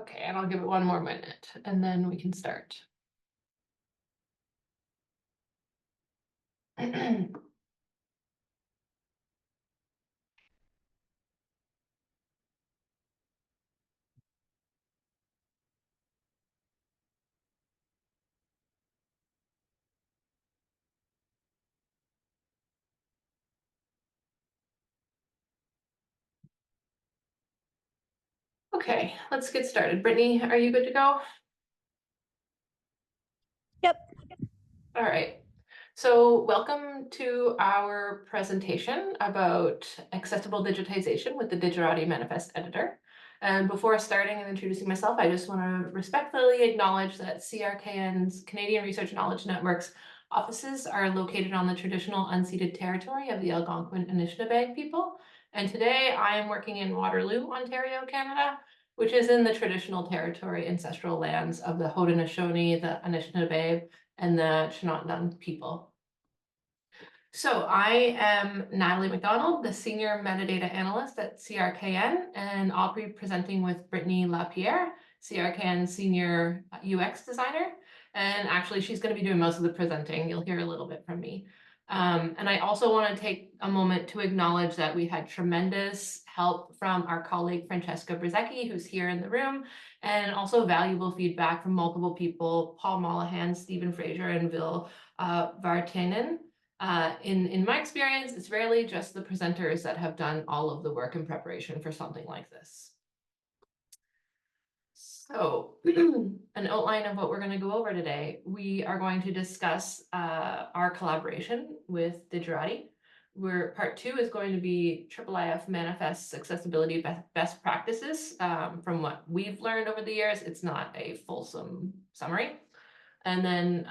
Okay, and I'll give it one more minute and then we can start. Okay, let's get started. Brittany, are you good to go? Yep. All right. So welcome to our presentation about accessible digitization with the Digirati Manifest Editor. And before starting and introducing myself, I just want to respectfully acknowledge that CRKN's Canadian Research Knowledge Network's offices are located on the traditional unceded territory of the Algonquin Anishinaabe people. And today I am working in Waterloo, Ontario, Canada, which is in the traditional territory ancestral lands of the Haudenosaunee, the Anishinaabe, and the Chinandon people. So I am Natalie McDonald, the Senior Metadata Analyst at CRKN, and I'll be presenting with Brittany Lapierre, CRKN Senior UX Designer. And actually, she's going to be doing most of the presenting. You'll hear a little bit from me. And I also want to take a moment to acknowledge that we had tremendous help from our colleague Francesca Brzecki, who's here in the room, and also valuable feedback from multiple people, Paul Mollahan, Stephen Fraser, and Vil Vartanen. In my experience, it's rarely just the presenters that have done all of the work in preparation for something like this. So an outline of what we're going to go over today. We are going to discuss our collaboration with Digirati. Part 2 is going to be IIIF Manifests accessibility best practices from what we've learned over the years. It's not a fulsome summary. And then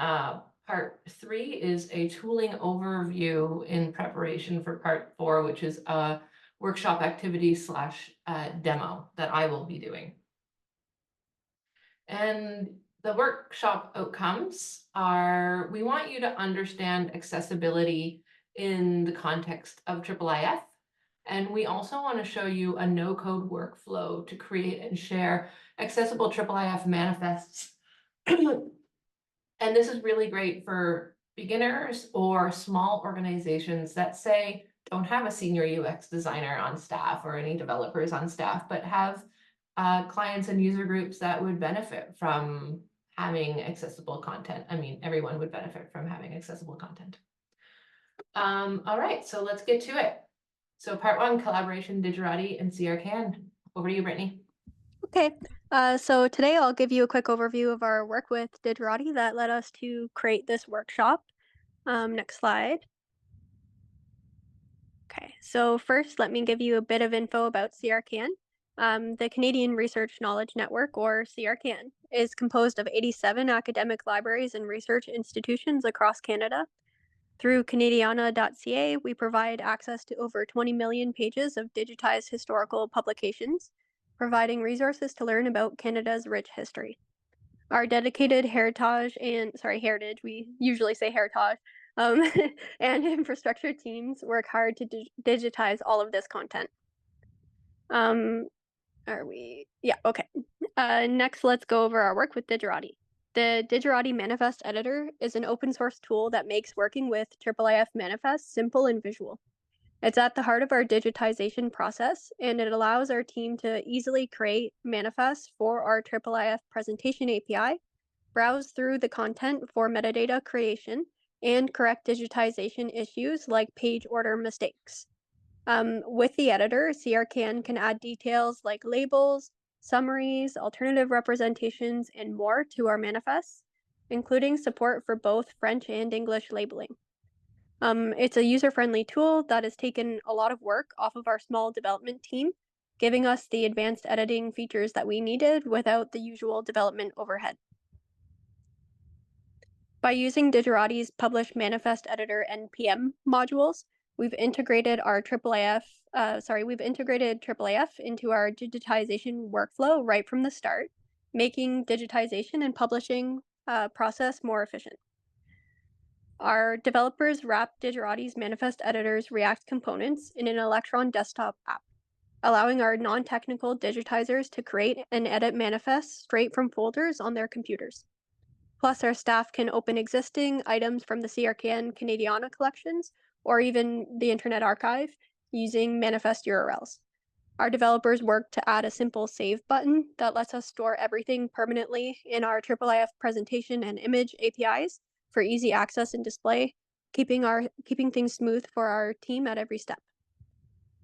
part 3 is a tooling overview in preparation for part 4, which is a workshop activity slash demo that I will be doing. And the workshop outcomes are, we want you to understand accessibility in the context of IIIF. And we also want to show you a no-code workflow to create and share accessible IIIF manifests. And this is really great for beginners or small organizations that say don't have a senior UX designer on staff or any developers on staff, but have clients and user groups that would benefit from having accessible content. I mean, everyone would benefit from having accessible content. All right, so let's get to it. So part 1, collaboration, Digirati and CRKN. Over to you, Brittany. Okay. So today I'll give you a quick overview of our work with Digirati that led us to create this workshop. Next slide. Okay. So first, let me give you a bit of info about CRKN. The Canadian Research Knowledge Network, or CRKN, is composed of 87 academic libraries and research institutions across Canada. Through Canadiana.ca, we provide access to over 20 million pages of digitized historical publications, providing resources to learn about Canada's rich history. Our dedicated heritage, we usually say heritage, um, and infrastructure teams work hard to digitize all of this content. Okay. Next, let's go over our work with Digirati. The Digirati Manifest Editor is an open source tool that makes working with IIIF Manifests simple and visual. It's at the heart of our digitization process, and it allows our team to easily create manifests for our IIIF presentation API, browse through the content for metadata creation, and correct digitization issues like page order mistakes. With the editor, CRKN can add details like labels, summaries, alternative representations, and more to our manifests, including support for both French and English labeling. It's a user-friendly tool that has taken a lot of work off of our small development team, giving us the advanced editing features that we needed without the usual development overhead. By using Digirati's Publish Manifest Editor NPM modules, we've integrated IIIF into our digitization workflow right from the start, making digitization and publishing process more efficient. Our developers wrap Digirati's Manifest Editor's React components in an Electron desktop app. allowing our non-technical digitizers to create and edit manifests straight from folders on their computers. Plus, our staff can open existing items from the CRKN Canadiana collections or even the Internet Archive using manifest URLs. Our developers work to add a simple save button that lets us store everything permanently in our IIIF presentation and image APIs for easy access and display, keeping things smooth for our team at every step.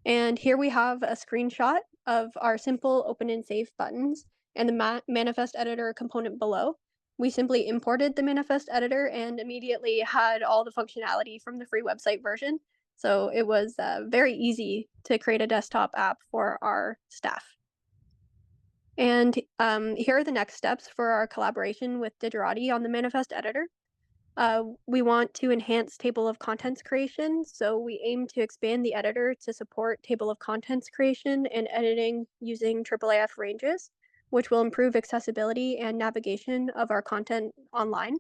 And here we have a screenshot of our simple open and save buttons and the manifest editor component below. We simply imported the manifest editor and immediately had all the functionality from the free website version. So it was very easy to create a desktop app for our staff. And here are the next steps for our collaboration with Digirati on the manifest editor. We want to enhance table of contents creation, so we aim to expand the editor to support table of contents creation and editing using IIIF ranges, which will improve accessibility and navigation of our content online.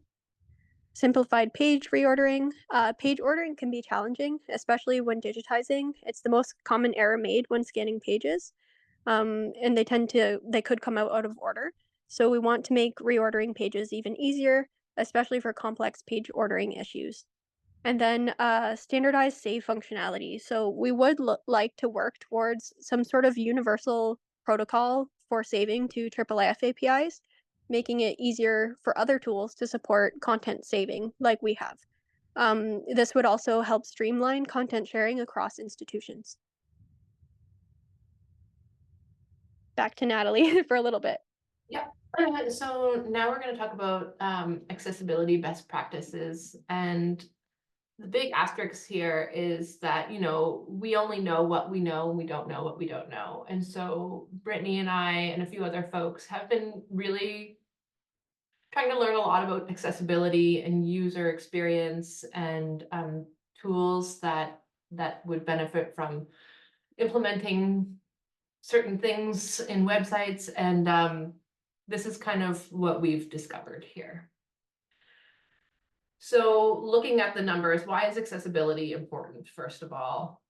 Simplified page reordering. Page ordering can be challenging, especially when digitizing. It's the most common error made when scanning pages, and they could come out of order. So we want to make reordering pages even easier, especially for complex page ordering issues. And then standardized save functionality. So we would like to work towards some sort of universal protocol for saving to IIIF APIs, making it easier for other tools to support content saving like we have. This would also help streamline content sharing across institutions. Back to Natalie for a little bit. Yep. So now we're going to talk about accessibility best practices. And the big asterisk here is that, we only know what we know, and we don't know what we don't know. And so Brittany and I and a few other folks have been really trying to learn a lot about accessibility and user experience and tools that would benefit from implementing certain things in websites. And this is kind of what we've discovered here. So looking at the numbers, why is accessibility important, first of all?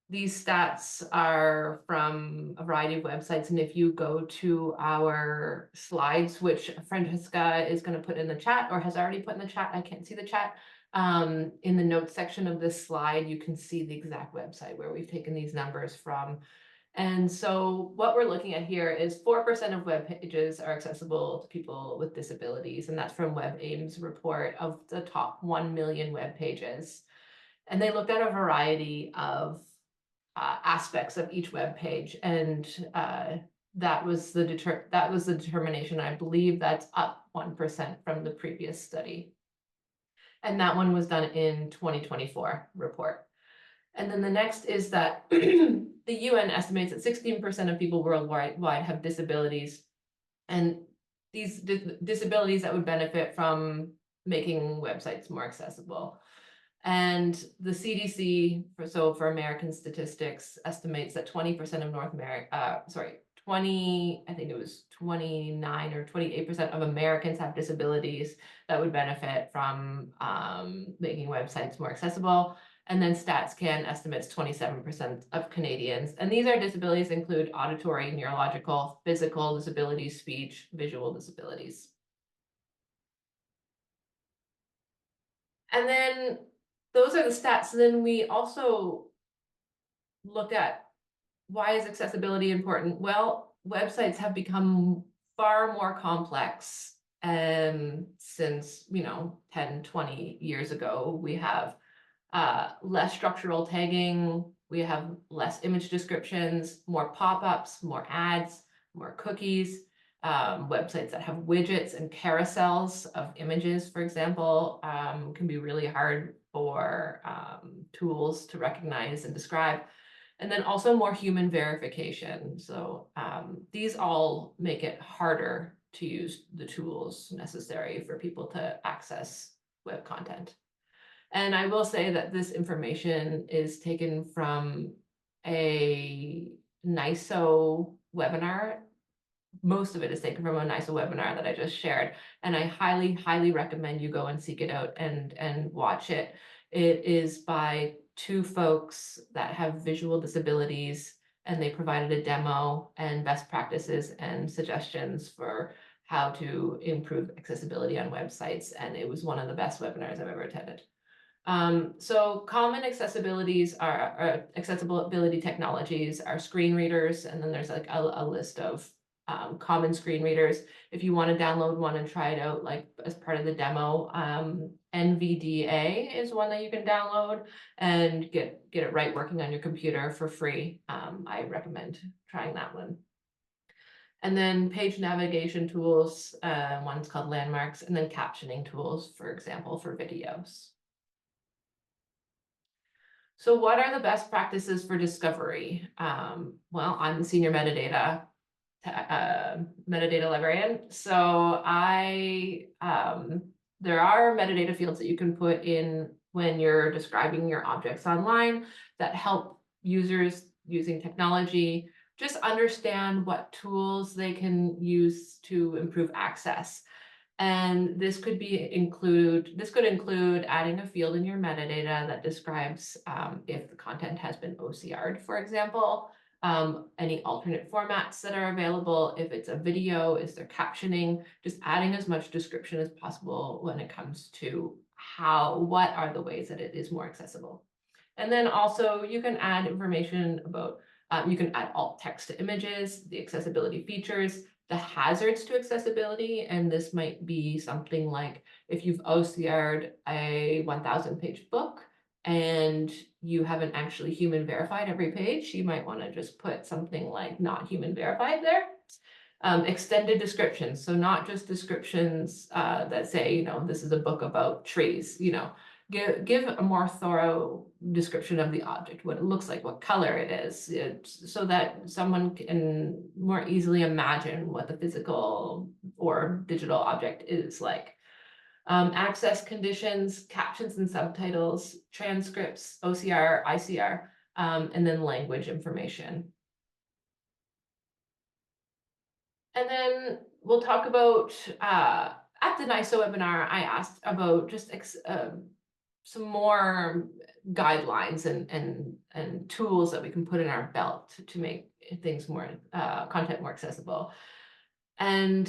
These stats are from a variety of websites, and if you go to our slides, which Francesca is going to put in the chat or has already put in the chat, I can't see the chat, in the notes section of this slide, you can see the exact website where we've taken these numbers from. And so what we're looking at here is 4% of web pages are accessible to people with disabilities, and that's from WebAIM's report of the top 1 million web pages. And they looked at a variety of aspects of each web page, and that was the determination. I believe that's up 1% from the previous study, and that one was done in 2024 report. And then the next is that the UN estimates that 16% of people worldwide have disabilities, and these disabilities that would benefit from making websites more accessible. And the CDC, for American statistics, estimates that 20% of I think it was 29 or 28% of Americans have disabilities that would benefit from making websites more accessible. And then StatsCan estimates 27% of Canadians. And these are disabilities include auditory, neurological, physical disabilities, speech, visual disabilities. And then those are the stats. So then we also looked at why is accessibility important? Well, websites have become far more complex since, 10, 20 years ago. We have less structural tagging, we have less image descriptions, more pop-ups, more ads, more cookies, websites that have widgets and carousels of images, for example, can be really hard for tools to recognize and describe. And then also more human verification. So these all make it harder to use the tools necessary for people to access web content. And I will say that this information is taken from a NISO webinar. Most of it is taken from a NISO webinar that I just shared. And I highly, highly recommend you go and seek it out and watch it. It is by two folks that have visual disabilities, and they provided a demo and best practices and suggestions for how to improve accessibility on websites. And it was one of the best webinars I've ever attended. So common accessibility technologies are screen readers, and then there's like a list of common screen readers. If you want to download one and try it out, like as part of the demo, NVDA is one that you can download and get it right working on your computer for free. I recommend trying that one. And then page navigation tools, one's called Landmarks, and then captioning tools, for example, for videos. So what are the best practices for discovery? Well, I'm the senior metadata librarian. So there are metadata fields that you can put in when you're describing your objects online that help users using technology just understand what tools they can use to improve access. And this could include adding a field in your metadata that describes if the content has been OCR'd, for example, any alternate formats that are available. If it's a video, is there captioning? Just adding as much description as possible when it comes to what are the ways that it is more accessible. And then also you can add information about, you can add alt text to images, the accessibility features, the hazards to accessibility, and this might be something like if you've OCR'd a 1,000 page book and you haven't actually human verified every page, you might want to just put something like not human verified there. Extended descriptions, so not just descriptions that say, this is a book about trees, give a more thorough description of the object, what it looks like, what color it is, so that someone can more easily imagine what the physical or digital object is like. Access conditions, captions and subtitles, transcripts, OCR, ICR, and then language information. And then we'll talk about, at the NISO webinar, I asked about just some more guidelines and tools that we can put in our belt to make things more, content more accessible. And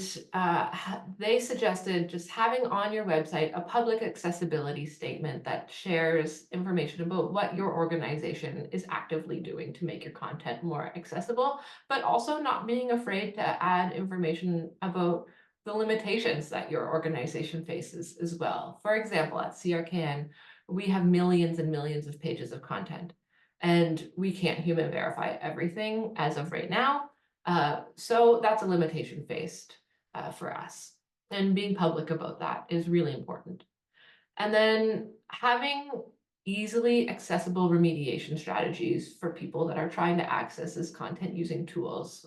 they suggested just having on your website a public accessibility statement that shares information about what your organization is actively doing to make your content more accessible, but also not being afraid to add information about the limitations that your organization faces as well. For example, at CRKN, we have millions and millions of pages of content, and we can't human verify everything as of right now. So that's a limitation faced for us. And being public about that is really important. And then having easily accessible remediation strategies for people that are trying to access this content using tools.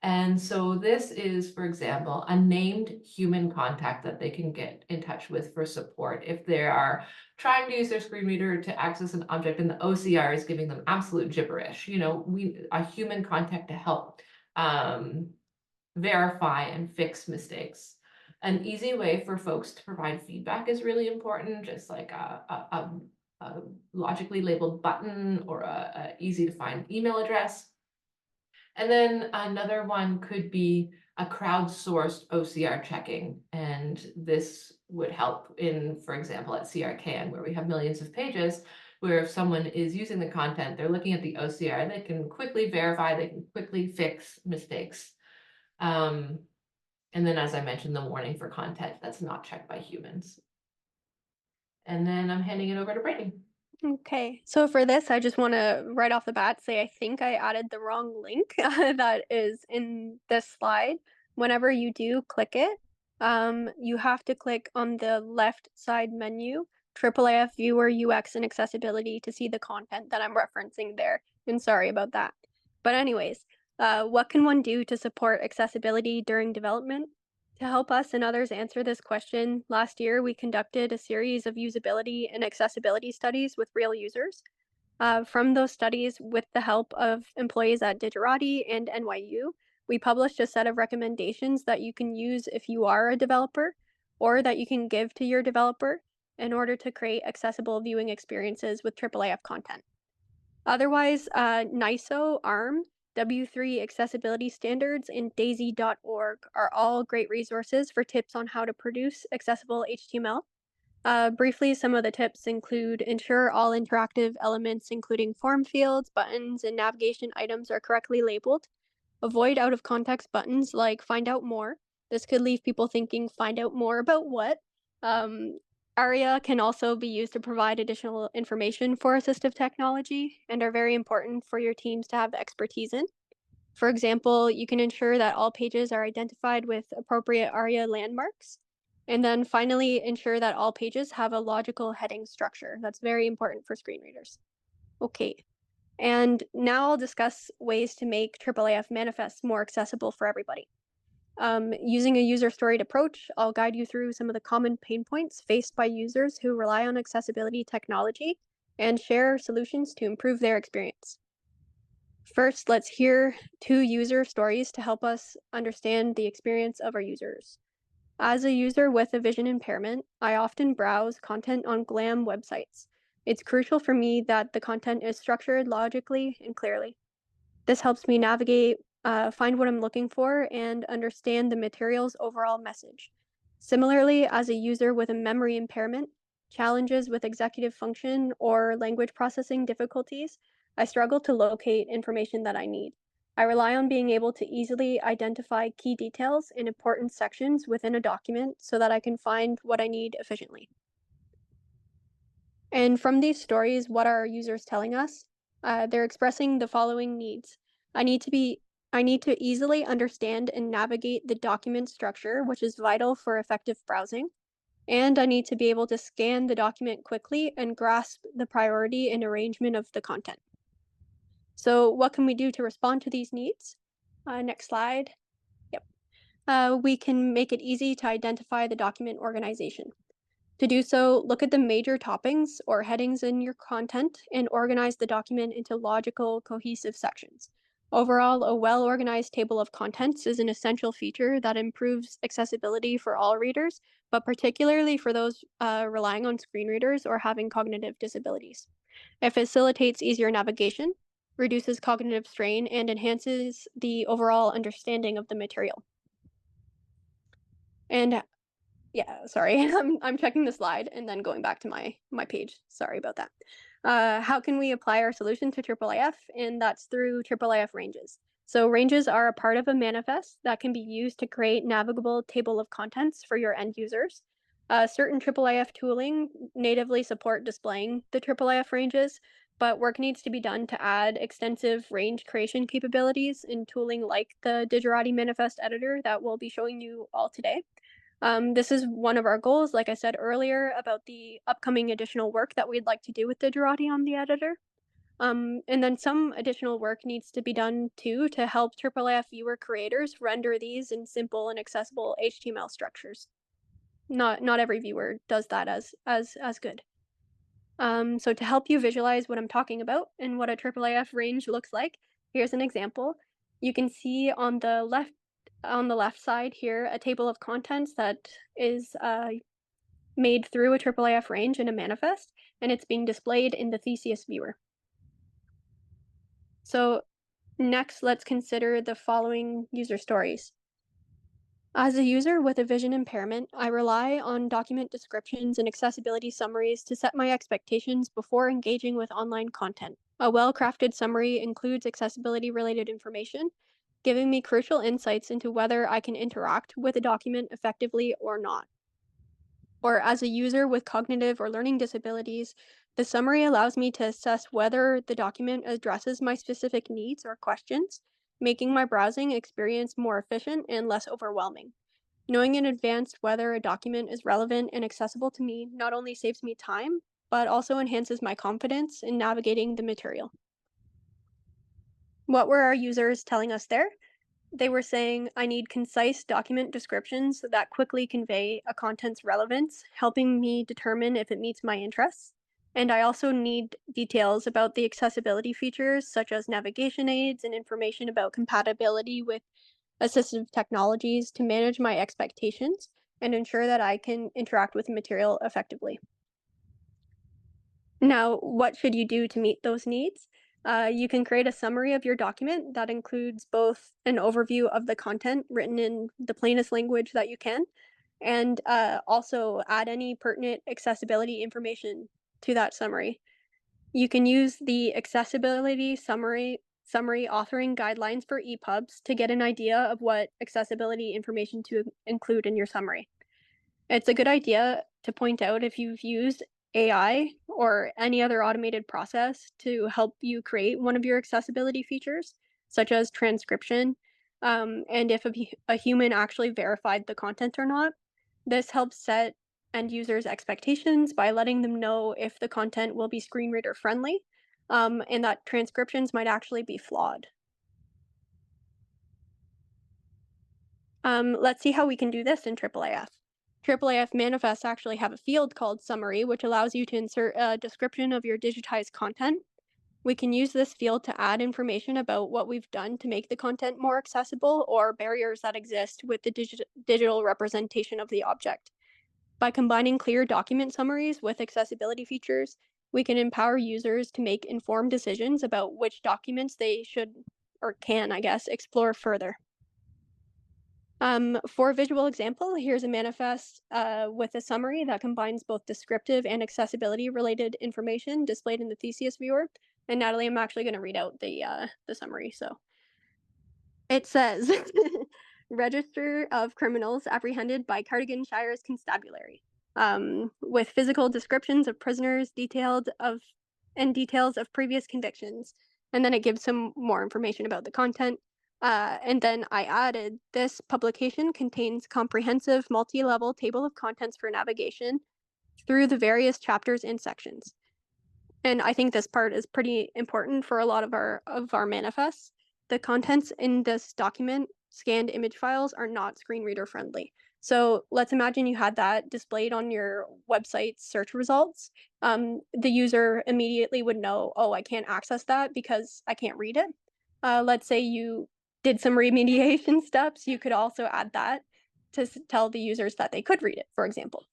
And so this is, for example, a named human contact that they can get in touch with for support if they are trying to use their screen reader to access an object and the OCR is giving them absolute gibberish. A human contact to help verify and fix mistakes. An easy way for folks to provide feedback is really important, just like a logically labeled button or a easy to find email address. And then another one could be a crowdsourced OCR checking. And this would help in, for example, at CRKN, where we have millions of pages, where if someone is using the content, they're looking at the OCR, they can quickly verify, they can quickly fix mistakes. And then, as I mentioned, the warning for content that's not checked by humans. And then I'm handing it over to Brittany. Okay, so for this, I just want to right off the bat say I think I added the wrong link that is in this slide. Whenever you do click it, you have to click on the left side menu, IIIF Viewer UX and Accessibility, to see the content that I'm referencing there. And sorry about that. But anyways, what can one do to support accessibility during development? To help us and others answer this question, last year we conducted a series of usability and accessibility studies with real users. From those studies, with the help of employees at Digirati and NYU, we published a set of recommendations that you can use if you are a developer, or that you can give to your developer in order to create accessible viewing experiences with IIIF content. Otherwise, NISO ARM W3 Accessibility Standards, and daisy.org are all great resources for tips on how to produce accessible HTML. Briefly, some of the tips include ensure all interactive elements, including form fields, buttons, and navigation items, are correctly labeled. Avoid out of context buttons like find out more. This could leave people thinking find out more about what. Um, ARIA can also be used to provide additional information for assistive technology and are very important for your teams to have expertise in. For example, you can ensure that all pages are identified with appropriate ARIA landmarks. And then finally, ensure that all pages have a logical heading structure. That's very important for screen readers. Okay, and now I'll discuss ways to make IIIF manifests more accessible for everybody. Using a user-storied approach, I'll guide you through some of the common pain points faced by users who rely on accessibility technology and share solutions to improve their experience. First, let's hear 2 user stories to help us understand the experience of our users. As a user with a vision impairment, I often browse content on GLAM websites. It's crucial for me that the content is structured logically and clearly. This helps me navigate, find what I'm looking for, and understand the material's overall message. Similarly, as a user with a memory impairment, challenges with executive function, or language processing difficulties, I struggle to locate information that I need. I rely on being able to easily identify key details in important sections within a document so that I can find what I need efficiently. And from these stories, what are our users telling us? They're expressing the following needs. I need to be I need to easily understand and navigate the document structure, which is vital for effective browsing. And I need to be able to scan the document quickly and grasp the priority and arrangement of the content. So, what can we do to respond to these needs? Next slide. Yep. We can make it easy to identify the document organization. To do so, look at the major toppings or headings in your content and organize the document into logical, cohesive sections. Overall, a well organized table of contents is an essential feature that improves accessibility for all readers, but particularly for those relying on screen readers or having cognitive disabilities. It facilitates easier navigation, reduces cognitive strain, and enhances the overall understanding of the material. And yeah, sorry. I'm checking the slide and then going back to my page. Sorry about that. How can we apply our solution to IIIF? And that's through IIIF ranges. So ranges are a part of a manifest that can be used to create navigable table of contents for your end users. Certain IIIF tooling natively support displaying the IIIF ranges, but work needs to be done to add extensive range creation capabilities in tooling like the Digirati Manifest Editor that we'll be showing you all today. This is one of our goals, like I said earlier, about the upcoming additional work that we'd like to do with Digirati on the editor. And then some additional work needs to be done too to help IIIF viewer creators render these in simple and accessible HTML structures. Not every viewer does that as good. So to help you visualize what I'm talking about and what a IIIF range looks like, here's an example. You can see on the left side here a table of contents that is made through a IIIF range in a manifest, and it's being displayed in the Theseus viewer. So next, let's consider the following user stories. As a user with a vision impairment, I rely on document descriptions and accessibility summaries to set my expectations before engaging with online content. A well crafted summary includes accessibility related information, giving me crucial insights into whether I can interact with a document effectively or not. Or as a user with cognitive or learning disabilities, the summary allows me to assess whether the document addresses my specific needs or questions, making my browsing experience more efficient and less overwhelming. Knowing in advance whether a document is relevant and accessible to me not only saves me time, but also enhances my confidence in navigating the material. What were our users telling us there? They were saying, I need concise document descriptions that quickly convey a content's relevance, helping me determine if it meets my interests. And I also need details about the accessibility features, such as navigation aids and information about compatibility with assistive technologies to manage my expectations and ensure that I can interact with the material effectively. Now, what should you do to meet those needs? You can create a summary of your document that includes both an overview of the content written in the plainest language that you can, and also add any pertinent accessibility information to that summary. You can use the accessibility summary authoring guidelines for EPUBs to get an idea of what accessibility information to include in your summary. It's a good idea to point out if you've used AI or any other automated process to help you create one of your accessibility features, such as transcription, and if a human actually verified the content or not. This helps set end users' expectations by letting them know if the content will be screen reader friendly, and that transcriptions might actually be flawed. Let's see how we can do this in IIIF. IIIF manifests actually have a field called summary, which allows you to insert a description of your digitized content. We can use this field to add information about what we've done to make the content more accessible or barriers that exist with the digital representation of the object. By combining clear document summaries with accessibility features, we can empower users to make informed decisions about which documents they should or can, I guess, explore further. For a visual example, here's a manifest with a summary that combines both descriptive and accessibility related information displayed in the Theseus viewer. And Natalie, I'm actually going to read out the summary. So it says, "Register of criminals apprehended by Cardiganshire's constabulary, with physical descriptions of prisoners, details of previous convictions." And then it gives some more information about the content. And then I added, "This publication contains comprehensive multi-level table of contents for navigation through the various chapters and sections." And I think this part is pretty important for a lot of our manifests. The contents in this document, scanned image files, are not screen reader friendly. So let's imagine you had that displayed on your website's search results. The user immediately would know, oh, I can't access that because I can't read it. Let's say you did some remediation steps, you could also add that to tell the users that they could read it, for example.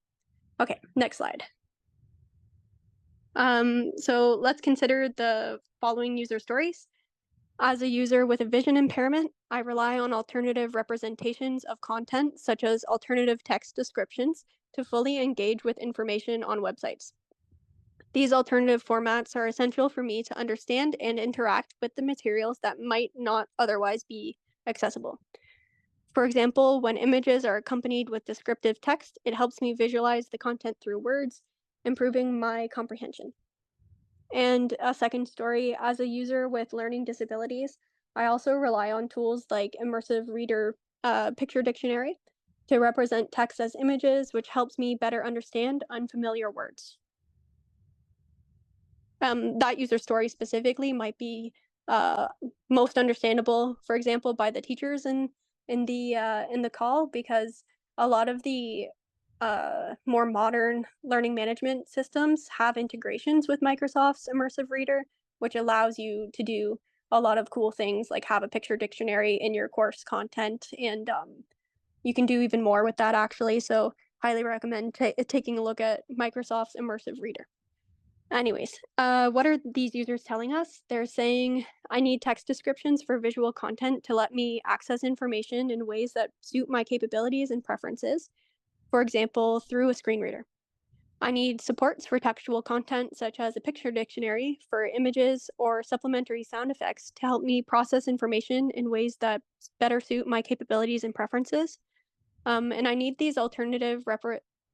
Okay, next slide. So let's consider the following user stories. As a user with a vision impairment, I rely on alternative representations of content, such as alternative text descriptions, to fully engage with information on websites. These alternative formats are essential for me to understand and interact with the materials that might not otherwise be accessible. For example, when images are accompanied with descriptive text, it helps me visualize the content through words, improving my comprehension. And a second story, as a user with learning disabilities, I also rely on tools like Immersive Reader Picture Dictionary to represent text as images, which helps me better understand unfamiliar words. That user story specifically might be uh, most understandable, for example, by the teachers in the call, because a lot of the more modern learning management systems have integrations with Microsoft's Immersive Reader, which allows you to do a lot of cool things like have a picture dictionary in your course content, and you can do even more with that actually. So, highly recommend taking a look at Microsoft's Immersive Reader. Anyways, what are these users telling us? They're saying, "I need text descriptions for visual content to let me access information in ways that suit my capabilities and preferences, for example, through a screen reader. I need supports for textual content, such as a picture dictionary for images or supplementary sound effects to help me process information in ways that better suit my capabilities and preferences. And I need these alternative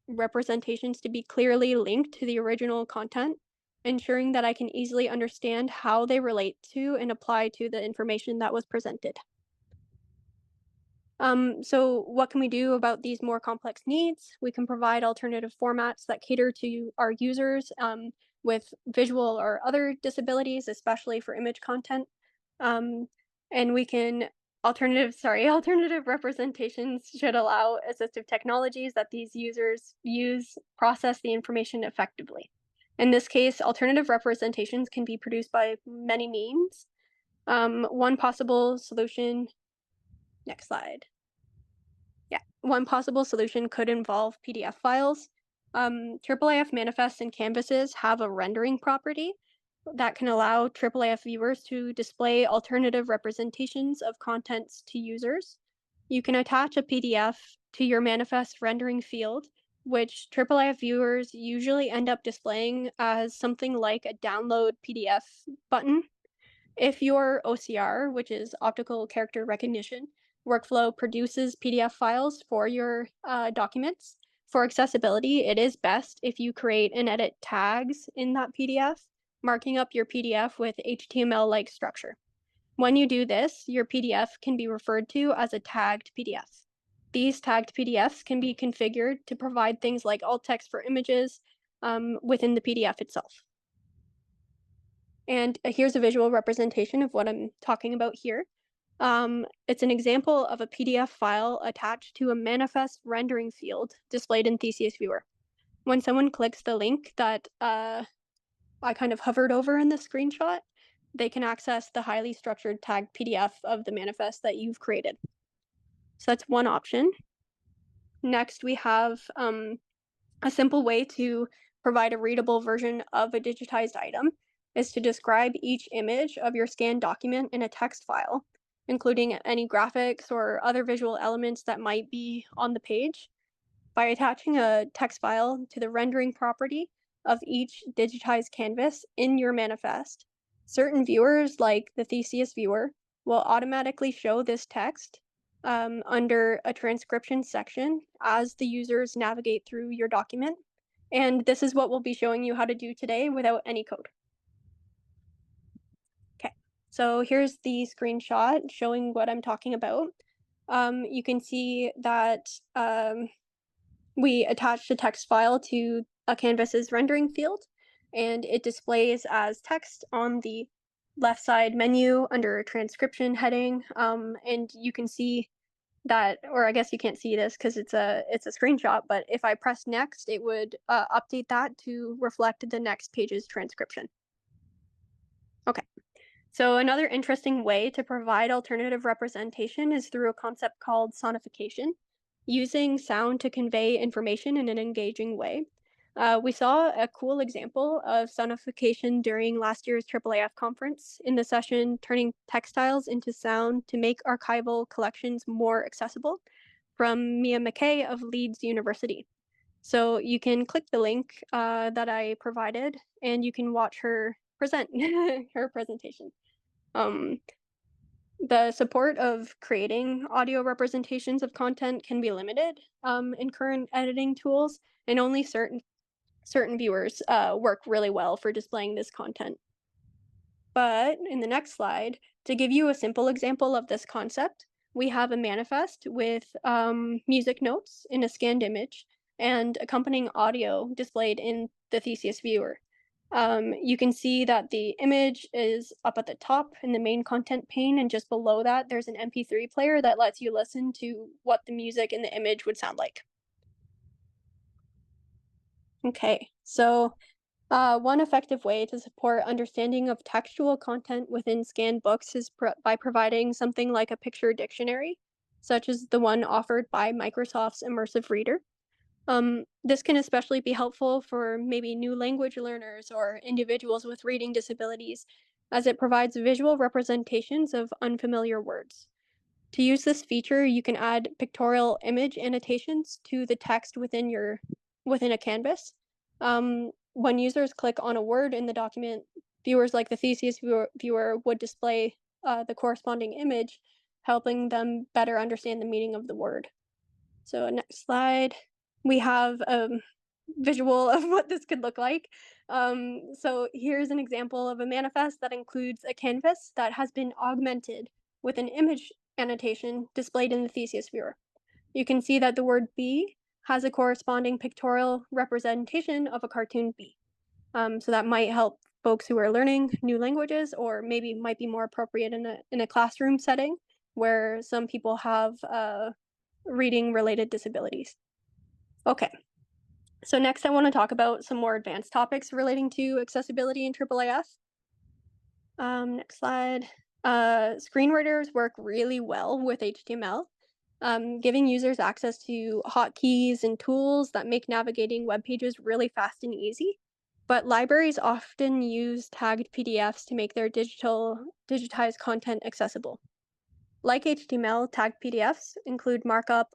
representations to be clearly linked to the original content, ensuring that I can easily understand how they relate to and apply to the information that was presented." So what can we do about these more complex needs? We can provide alternative formats that cater to our users with visual or other disabilities, especially for image content. Um, and we can alternative representations should allow assistive technologies that these users use process the information effectively. In this case, alternative representations can be produced by many means. One possible solution, next slide. Yeah, one possible solution could involve PDF files. IIIF manifests and canvases have a rendering property, that can allow IIIF viewers to display alternative representations of contents to users. You can attach a PDF to your manifest rendering field, which IIIF viewers usually end up displaying as something like a download PDF button. If your OCR, which is optical character recognition, workflow produces PDF files for your documents, for accessibility, it is best if you create and edit tags in that PDF, marking up your PDF with HTML-like structure. When you do this, your PDF can be referred to as a tagged PDF. These tagged PDFs can be configured to provide things like alt text for images within the PDF itself. And here's a visual representation of what I'm talking about here. It's an example of a PDF file attached to a manifest rendering field displayed in Theseus Viewer. When someone clicks the link that I kind of hovered over in the screenshot, they can access the highly structured tagged PDF of the manifest that you've created. So that's one option. Next, we have a simple way to provide a readable version of a digitized item is to describe each image of your scanned document in a text file, including any graphics or other visual elements that might be on the page. By attaching a text file to the rendering property of each digitized canvas in your manifest, certain viewers, like the Theseus viewer, will automatically show this text under a transcription section as the users navigate through your document. And this is what we'll be showing you how to do today without any code. Okay, so here's the screenshot showing what I'm talking about. You can see that we attached a text file to a canvas's rendering field, and it displays as text on the left side menu under a transcription heading. And you can see that, or I guess you can't see this because it's a screenshot, but if I press next, it would update that to reflect the next page's transcription. Okay. So another interesting way to provide alternative representation is through a concept called sonification, using sound to convey information in an engaging way. We saw a cool example of sonification during last year's IIIF conference in the session Turning Textiles into Sound to Make Archival Collections More Accessible from Mia McKay of Leeds University. So you can click the link that I provided and you can watch her present her presentation. Um, the support of creating audio representations of content can be limited in current editing tools, and only certain viewers work really well for displaying this content. But in the next slide, to give you a simple example of this concept, we have a manifest with music notes in a scanned image and accompanying audio displayed in the Theseus viewer. You can see that the image is up at the top in the main content pane, and just below that, there's an MP3 player that lets you listen to what the music in the image would sound like. Okay, so one effective way to support understanding of textual content within scanned books is by providing something like a picture dictionary, such as the one offered by Microsoft's Immersive Reader. This can especially be helpful for maybe new language learners or individuals with reading disabilities, as it provides visual representations of unfamiliar words. To use this feature, you can add pictorial image annotations to the text within a canvas. When users click on a word in the document, viewers like the Theseus viewer would display the corresponding image, helping them better understand the meaning of the word. So next slide, we have a visual of what this could look like. So here's an example of a manifest that includes a canvas that has been augmented with an image annotation displayed in the Theseus viewer. You can see that the word bee has a corresponding pictorial representation of a cartoon bee. So that might help folks who are learning new languages, or maybe might be more appropriate in a classroom setting where some people have reading related disabilities. Okay, so next I want to talk about some more advanced topics relating to accessibility in IIIF. Next slide. Screen readers work really well with HTML, giving users access to hotkeys and tools that make navigating web pages really fast and easy. but libraries often use tagged PDFs to make their digitized content accessible. Like HTML, tagged PDFs include markup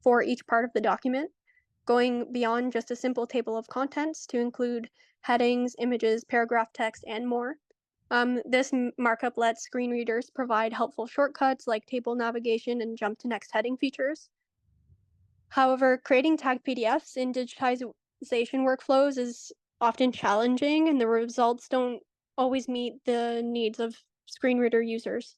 for each part of the document, going beyond just a simple table of contents to include headings, images, paragraph text, and more. This markup lets screen readers provide helpful shortcuts like table navigation and jump to next heading features. However, creating tagged PDFs in digitization workflows is often challenging, and the results don't always meet the needs of screen reader users.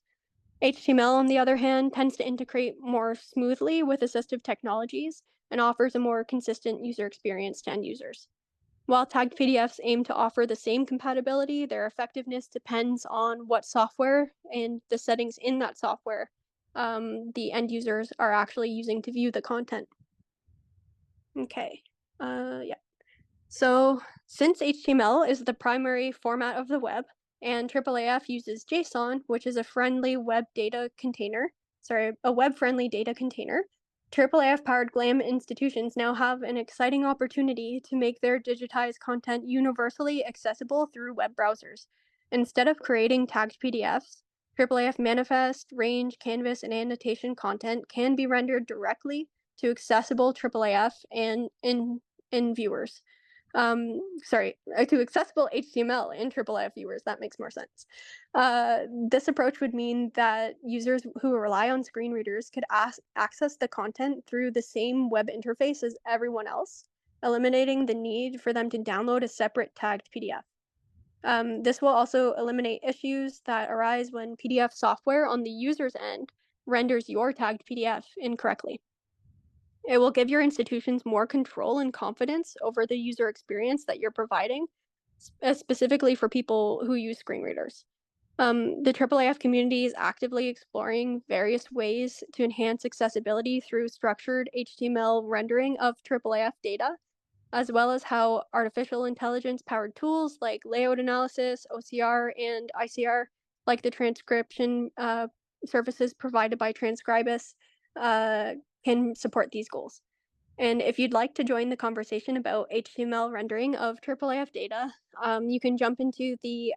HTML, on the other hand, tends to integrate more smoothly with assistive technologies and offers a more consistent user experience to end users. While tagged PDFs aim to offer the same compatibility, their effectiveness depends on what software and the settings in that software the end users are actually using to view the content. Okay. Yeah. So, since HTML is the primary format of the web, and IIIF uses JSON, which is a web-friendly data container, IIIF-powered GLAM institutions now have an exciting opportunity to make their digitized content universally accessible through web browsers. Instead of creating tagged PDFs, IIIF manifest, range, canvas, and annotation content can be rendered directly to accessible IIIF and in viewers. To accessible HTML and IIIF viewers. That makes more sense. This approach would mean that users who rely on screen readers could access the content through the same web interface as everyone else, eliminating the need for them to download a separate tagged PDF. This will also eliminate issues that arise when PDF software on the user's end renders your tagged PDF incorrectly. It will give your institutions more control and confidence over the user experience that you're providing, specifically for people who use screen readers. The IIIF community is actively exploring various ways to enhance accessibility through structured HTML rendering of IIIF data, as well as how artificial intelligence powered tools like layout analysis, OCR, and ICR, like the transcription services provided by Transcribus, uh, can support these goals. And if you'd like to join the conversation about HTML rendering of IIIF data, you can jump into the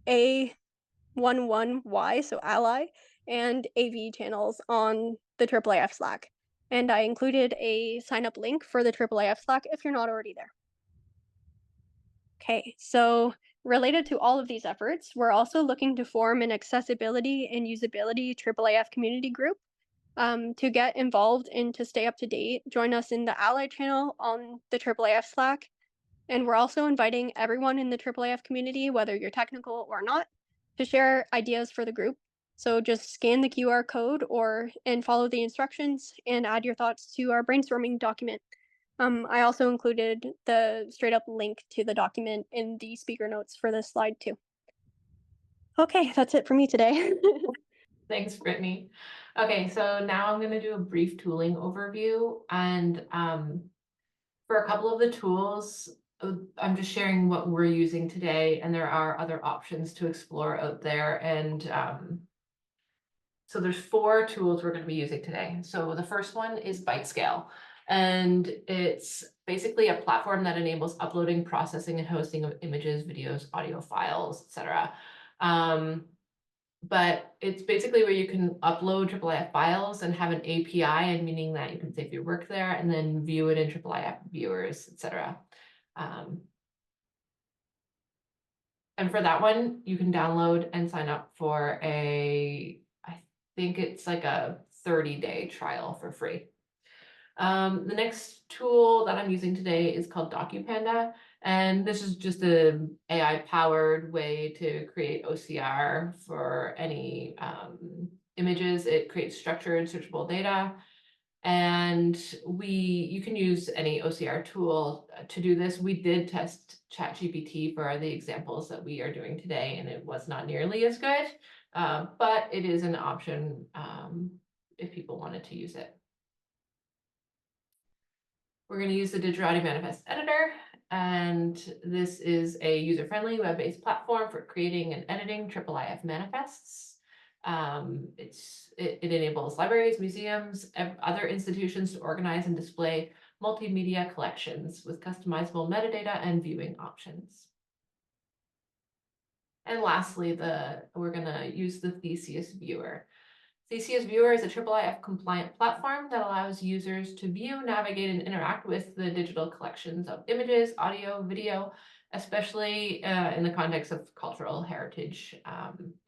A11Y, so Ally, and AV channels on the IIIF Slack. And I included a sign up link for the IIIF Slack if you're not already there. Okay, so related to all of these efforts, we're also looking to form an accessibility and usability IIIF community group. To get involved and to stay up to date, join us in the Ally channel on the IIIF Slack. And we're also inviting everyone in the IIIF community, whether you're technical or not, to share ideas for the group. So just scan the QR code and follow the instructions and add your thoughts to our brainstorming document. I also included the straight up link to the document in the speaker notes for this slide too. Okay, that's it for me today. Thanks, Brittany. Okay, so now I'm going to do a brief tooling overview, and for a couple of the tools, I'm just sharing what we're using today, and there are other options to explore out there. And so there's 4 tools we're going to be using today. So the first one is ByteScale, and it's basically a platform that enables uploading, processing, and hosting of images, videos, audio files, etc. But it's basically where you can upload IIIF files and have an API, and meaning that you can save your work there and then view it in IIIF viewers, etc. And for that one, you can download and sign up for I think it's like a 30-day trial for free. The next tool that I'm using today is called DocuPanda, and this is just an AI-powered way to create OCR for any images. It creates structured, searchable data, and you can use any OCR tool to do this. We did test ChatGPT for the examples that we are doing today, and it was not nearly as good, but it is an option if people wanted to use it. We're going to use the Digirati Manifest Editor, and this is a user-friendly web-based platform for creating and editing IIIF manifests. It enables libraries, museums, other institutions to organize and display multimedia collections with customizable metadata and viewing options. And lastly, we're gonna use the Theseus viewer. Theseus Viewer is a IIIF compliant platform that allows users to view, navigate, and interact with the digital collections of images, audio, video, especially in the context of cultural heritage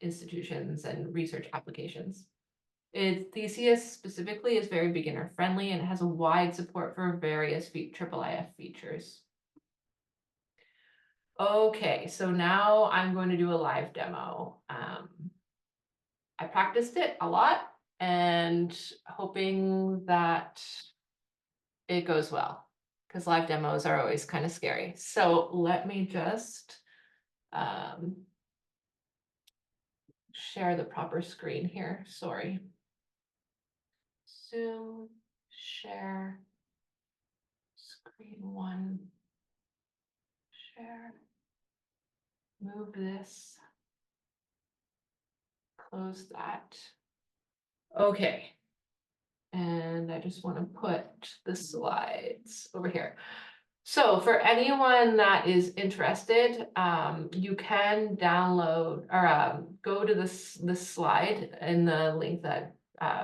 institutions and research applications. Theseus specifically is very beginner friendly and it has a wide support for various IIIF features. Okay, so now I'm going to do a live demo. I practiced it a lot and hoping that it goes well because live demos are always kind of scary. So let me just share the proper screen here. Sorry. Zoom, share, screen one, share, move this, close that. Okay. And I just want to put the slides over here. So for anyone that is interested, you can download or go to this slide in the link that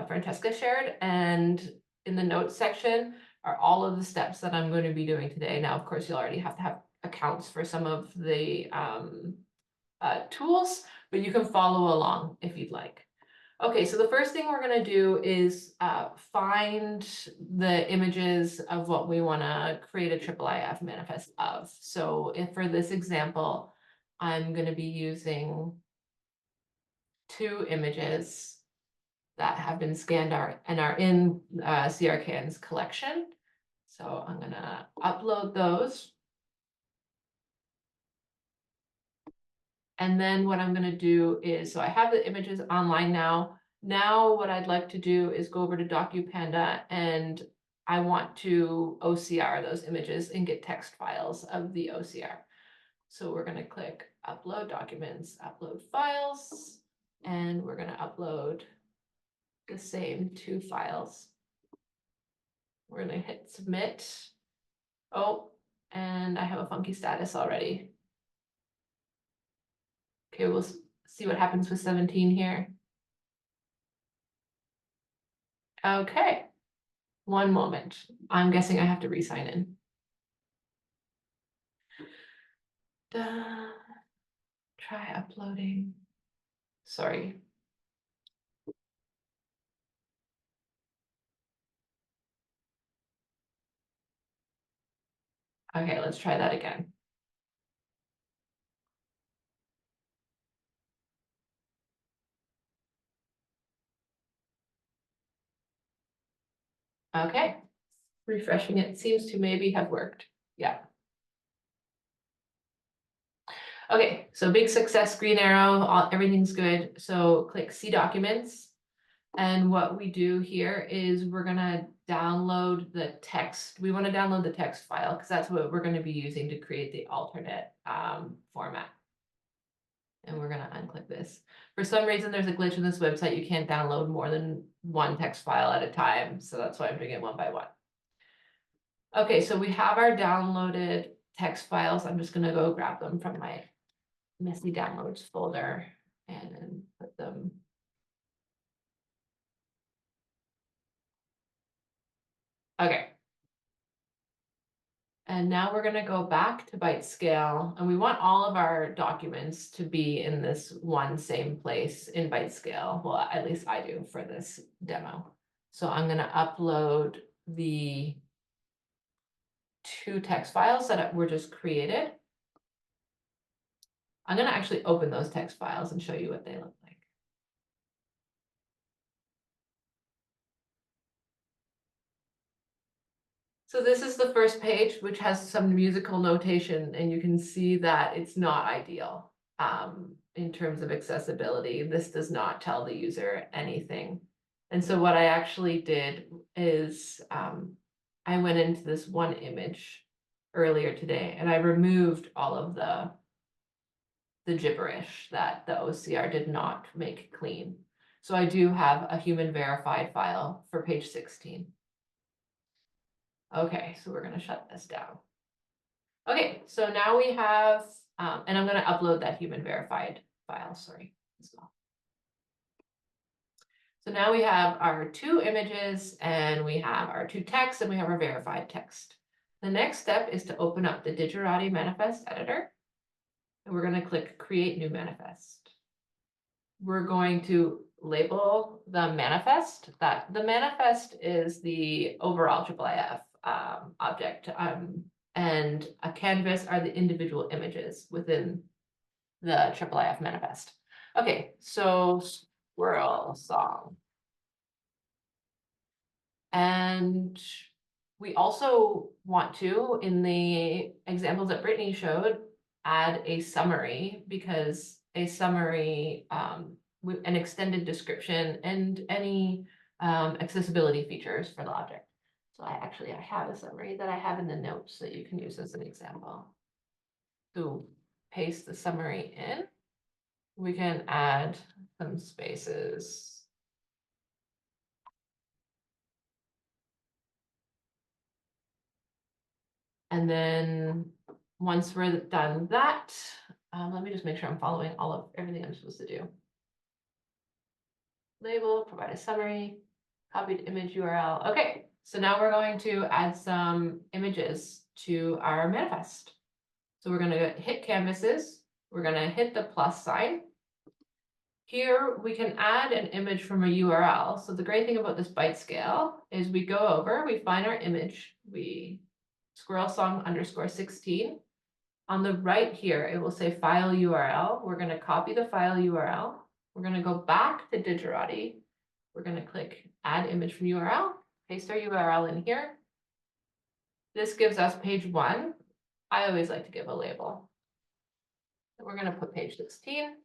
Francesca shared, and in the notes section are all of the steps that I'm going to be doing today. Now, of course, you'll already have to have accounts for some of the tools, but you can follow along if you'd like. Okay, so the first thing we're gonna do is find the images of what we wanna create a IIIF manifest of. So if for this example, I'm gonna be using 2 images that have been scanned and are in CRKN's collection. So I'm gonna upload those. And then what I'm gonna do is, so I have the images online now. Now what I'd like to do is go over to DocuPanda and I want to OCR those images and get text files of the OCR. So we're gonna click upload documents, upload files, and we're gonna upload the same 2 files. We're gonna hit submit. Oh, and I have a funky status already. Okay, we'll see what happens with 17 here. Okay, one moment. I'm guessing I have to re-sign in. Try uploading. Sorry. Okay, let's try that again. Okay, refreshing it seems to maybe have worked. Yeah. Okay, so big success, green arrow, everything's good. So click see documents. And what we do here is we're gonna download the text. We want to download the text file because that's what we're going to be using to create the alternate format. And we're gonna unclick this. For some reason, there's a glitch in this website. You can't download more than 1 text file at a time. So that's why I'm doing it one by one. Okay, so we have our downloaded text files. I'm just gonna go grab them from my messy downloads folder and put them. Okay. And now we're gonna go back to byte scale, and we want all of our documents to be in this one same place in byte scale. Well, at least I do for this demo. So I'm gonna upload the 2 text files that were just created. I'm gonna actually open those text files and show you what they look like. So this is the first page, which has some musical notation, and you can see that it's not ideal in terms of accessibility. This does not tell the user anything. And so what I actually did is I went into this one image earlier today and I removed all of the gibberish that the OCR did not make clean. So I do have a human verified file for page 16. Okay, so we're gonna shut this down. Okay, so now we have, and I'm gonna upload that human verified file, sorry, as well. So now we have our 2 images and we have our 2 texts and we have our verified text. The next step is to open up the Digirati Manifest Editor. And we're gonna click Create New Manifest. We're going to label the manifest. That the manifest is the overall IIIF object, and a canvas are the individual images within the IIIF manifest. Okay, so squirrel song. And we also want to, in the examples that Brittany showed, add a summary, because a summary, with an extended description and any accessibility features for the object. So I have a summary that I have in the notes that you can use as an example. So paste the summary in. We can add some spaces. And then once we're done that, let me just make sure I'm following all of everything I'm supposed to do. Label, provide a summary, copied image URL. Okay, so now we're going to add some images to our manifest. So we're going to hit canvases. We're going to hit the plus sign. Here we can add an image from a URL. So the great thing about this byte scale is we go over, we find our image, we squirrel song _16. On the right here, it will say file URL. We're going to copy the file URL. We're going to go back to Digirati. We're going to click add image from URL, paste our URL in here. This gives us page 1. I always like to give a label. And we're going to put page 16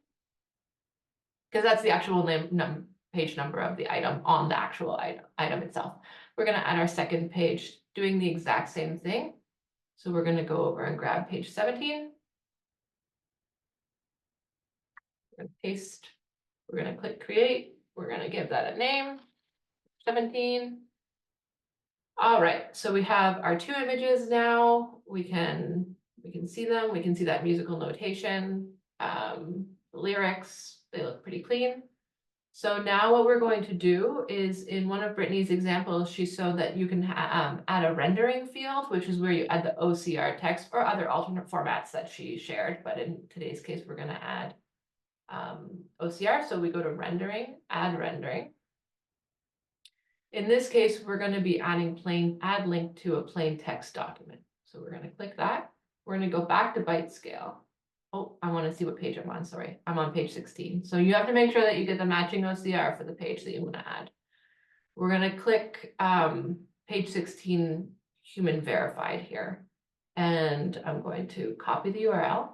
because that's the actual page number of the item on the actual item itself. We're going to add our second page doing the exact same thing. So we're going to go over and grab page 17. We're going to paste. We're going to click create. We're going to give that a name, 17. All right, so we have our 2 images now. We can see them. We can see that musical notation, lyrics, they look pretty clean. So now what we're going to do is, in one of Brittany's examples, she showed that you can add a rendering field, which is where you add the OCR text or other alternate formats that she shared. But in today's case, we're going to add OCR. So we go to rendering, add rendering. In this case, we're going to be adding add link to a plain text document. So we're going to click that. We're going to go back to byte scale. Oh, I want to see what page I'm on. Sorry, I'm on page 16. So you have to make sure that you get the matching OCR for the page that you want to add. We're going to click page 16 human verified here. And I'm going to copy the URL.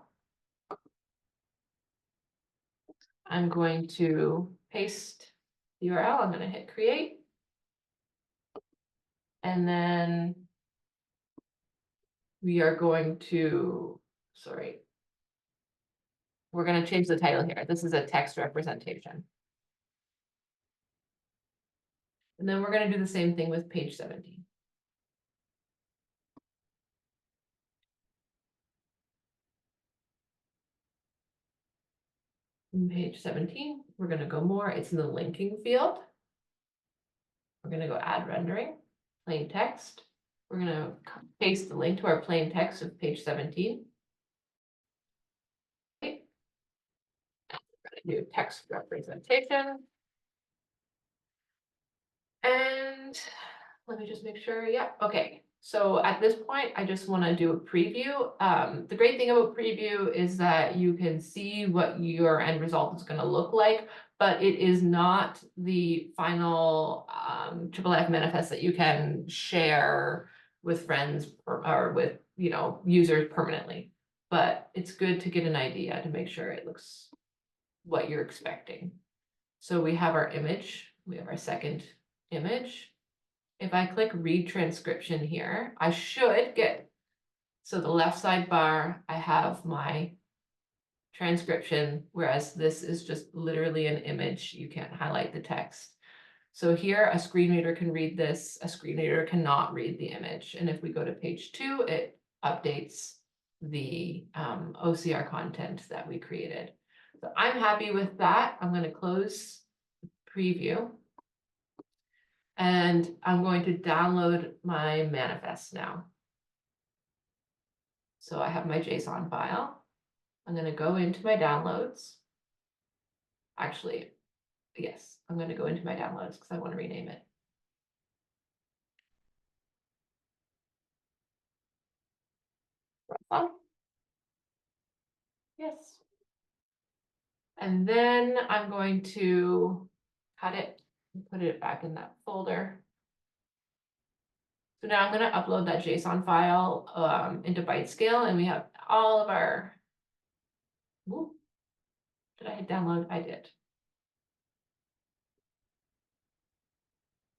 I'm going to paste the URL. I'm going to hit create. And then we are going to, we're going to change the title here. This is a text representation. And then we're going to do the same thing with page 17. In page 17, we're going to go more. It's in the linking field. We're going to go add rendering, plain text. We're going to paste the link to our plain text of page 17. Okay. We're going to do text representation. And let me just make sure. Yeah, okay. So at this point, I just want to do a preview. The great thing about preview is that you can see what your end result is going to look like, but it is not the final IIIF manifest that you can share with friends or with users permanently. But it's good to get an idea to make sure it looks what you're expecting. So we have our image. We have our second image. If I click read transcription here, I should get, so the left sidebar, I have my transcription, whereas this is just literally an image. You can't highlight the text. So here, a screen reader can read this, a screen reader cannot read the image. And if we go to page 2, it updates the OCR content that we created. So I'm happy with that. I'm going to close preview. And I'm going to download my manifest now. So I have my JSON file. I'm going to go into my downloads. Actually, yes, I'm going to go into my downloads because I want to rename it. Yes. And then I'm going to cut it and put it back in that folder. So now I'm going to upload that JSON file into byte scale, and we have all of our. Ooh, did I hit download? I did.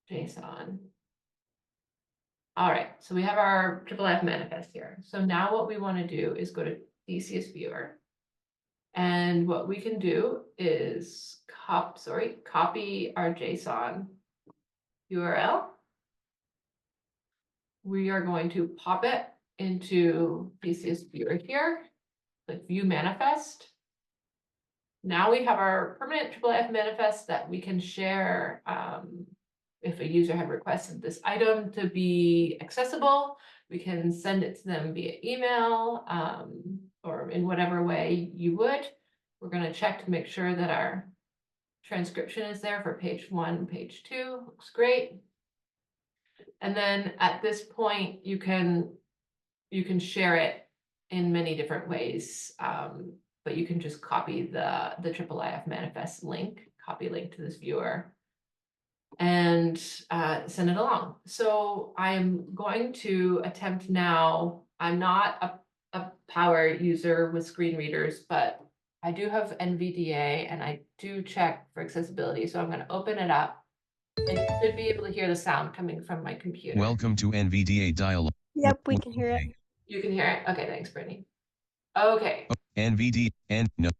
JSON. All right, so we have our IIIF manifest here. So now what we want to do is go to Theseus Viewer. And what we can do is copy our JSON URL. We are going to pop it into Theseus Viewer here, click View Manifest. Now we have our permanent IIIF manifest that we can share if a user had requested this item to be accessible. We can send it to them via email or in whatever way you would. We're going to check to make sure that our transcription is there for page 1, page 2. Looks great. And then at this point, you can share it in many different ways, but you can just copy the IIIF manifest link, copy link to this viewer, and send it along. So I'm going to attempt now. I'm not a power user with screen readers, but I do have NVDA and I do check for accessibility. So I'm going to open it up and you should be able to hear the sound coming from my computer. Welcome to NVDA dialog. Yep, we can hear it. You can hear it? Okay, thanks, Brittany. Okay. NVDA and no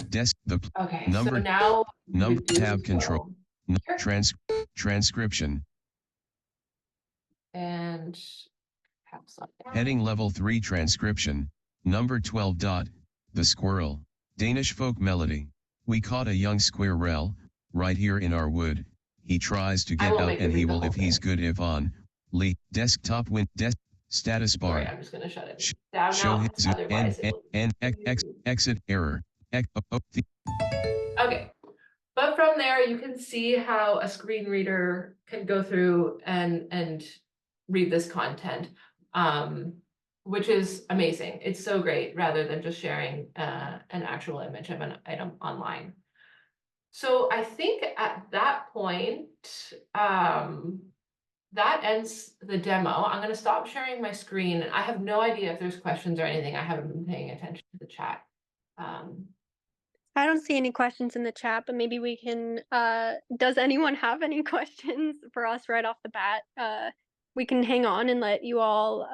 desk the Okay, number so now number tab control transcription and caps lock down. heading level 3 transcription number 12 dot the squirrel Danish folk melody. We caught a young squirrel right here in our wood. He tries to get out and he will if he's good if on Lee desktop win desk status bar. Sorry, I'm just going to shut it down show now. his exit error. Okay, but from there you can see how a screen reader can go through and read this content, which is amazing. It's so great rather than just sharing an actual image of an item online. So I think at that point, that ends the demo. I'm going to stop sharing my screen. I have no idea if there's questions or anything. I haven't been paying attention to the chat. I don't see any questions in the chat, but maybe we can, does anyone have any questions for us right off the bat? We can hang on and let you all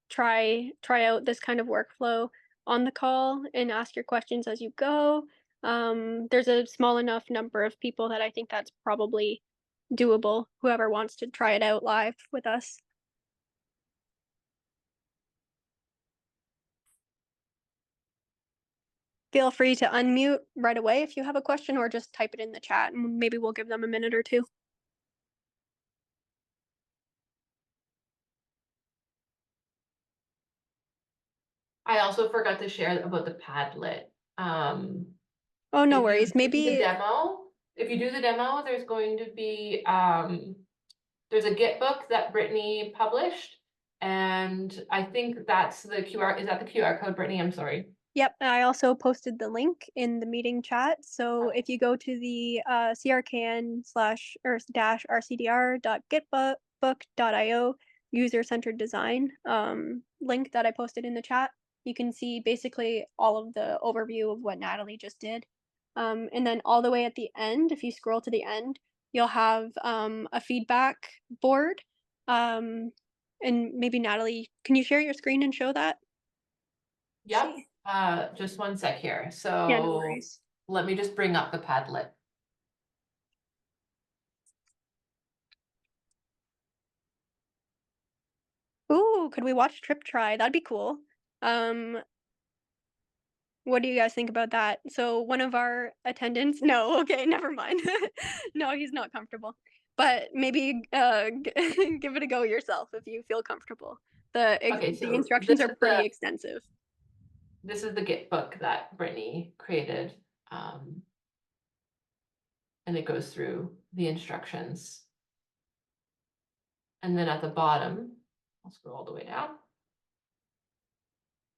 try out this kind of workflow on the call and ask your questions as you go. There's a small enough number of people that I think that's probably doable, whoever wants to try it out live with us. Feel free to unmute right away if you have a question, or just type it in the chat and maybe we'll give them a minute or two. I also forgot to share about the Padlet. Oh, no If worries. you do Maybe the demo, if you do the demo, there's going to be there's a Git book that Brittany published, and I think that's the QR. Is that the QR code, Brittany? I'm sorry. Yep, I also posted the link in the meeting chat. So if you go to the crkn/rcdr.gitbook.io user-centered design link that I posted in the chat, you can see basically all of the overview of what Natalie just did. And then all the way at the end, if you scroll to the end, you'll have a feedback board. And maybe Natalie, can you share your screen and show that? Yep. Just one sec here. So Yeah, no worries. let me just bring up the Padlet. oh, could we watch Trip Try? That'd be cool. Um, what do you guys think about that? So one of our attendants, no, okay, never mind. No, he's not comfortable. But maybe give it a go yourself if you feel comfortable. Okay, The so instructions are pretty extensive. this is the Git book that Brittany created. Um, and it goes through the instructions. And then at the bottom, I'll scroll all the way down.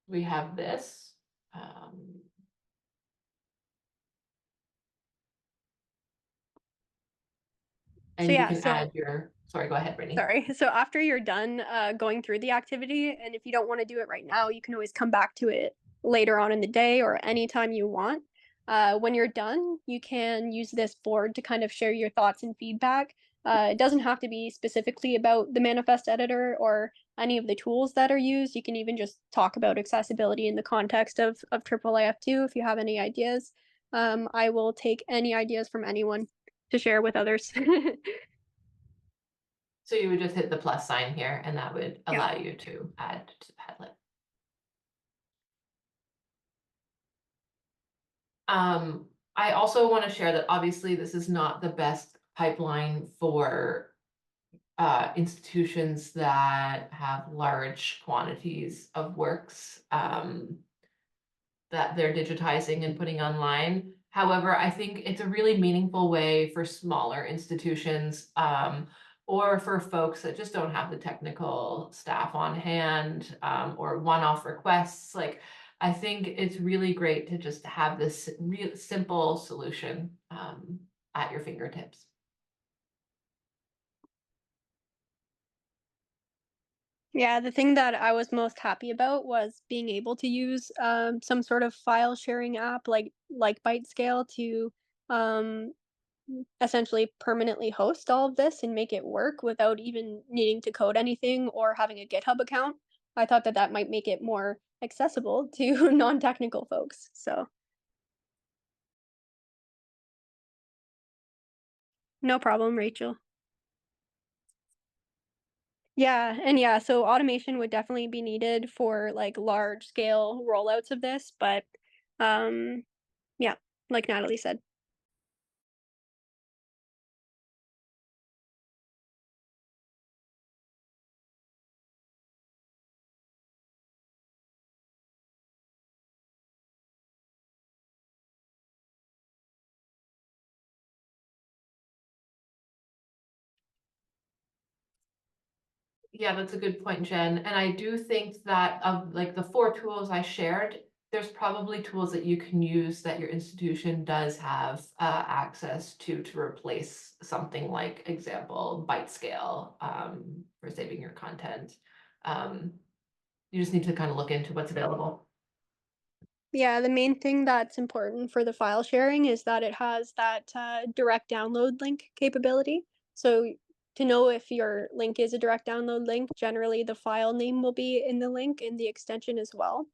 We have this. So And you yeah, can add your, sorry, go ahead, Brittany. sorry. So after you're done going through the activity, and if you don't want to do it right now, you can always come back to it later on in the day or anytime you want. When you're done, you can use this board to kind of share your thoughts and feedback. It doesn't have to be specifically about the manifest editor or any of the tools that are used. You can even just talk about accessibility in the context of IIIF2 if you have any ideas. I will take any ideas from anyone to share with others. So you would just hit the plus sign here and that would Yeah. allow you to add to Padlet. I also want to share that obviously this is not the best pipeline for institutions that have large quantities of works that they're digitizing and putting online. However, I think it's a really meaningful way for smaller institutions or for folks that just don't have the technical staff on hand or one-off requests. Like, I think it's really great to just have this real simple solution at your fingertips. Yeah, the thing that I was most happy about was being able to use some sort of file sharing app like ByteScale to um, essentially permanently host all of this and make it work without even needing to code anything or having a GitHub account. I thought that that might make it more accessible to non-technical folks. So no problem, Rachel. Yeah, and yeah, so automation would definitely be needed for like large scale rollouts of this, but um yeah, like Natalie said. Yeah, that's a good point, Jen. And I do think that of like the 4 tools I shared, there's probably tools that you can use that your institution does have access to replace something like example ByteScale for saving your content. Um, you just need to kind of look into what's available. Yeah, the main thing that's important for the file sharing is that it has that direct download link capability. So to know if your link is a direct download link, generally the file name will be in the link and the extension as well.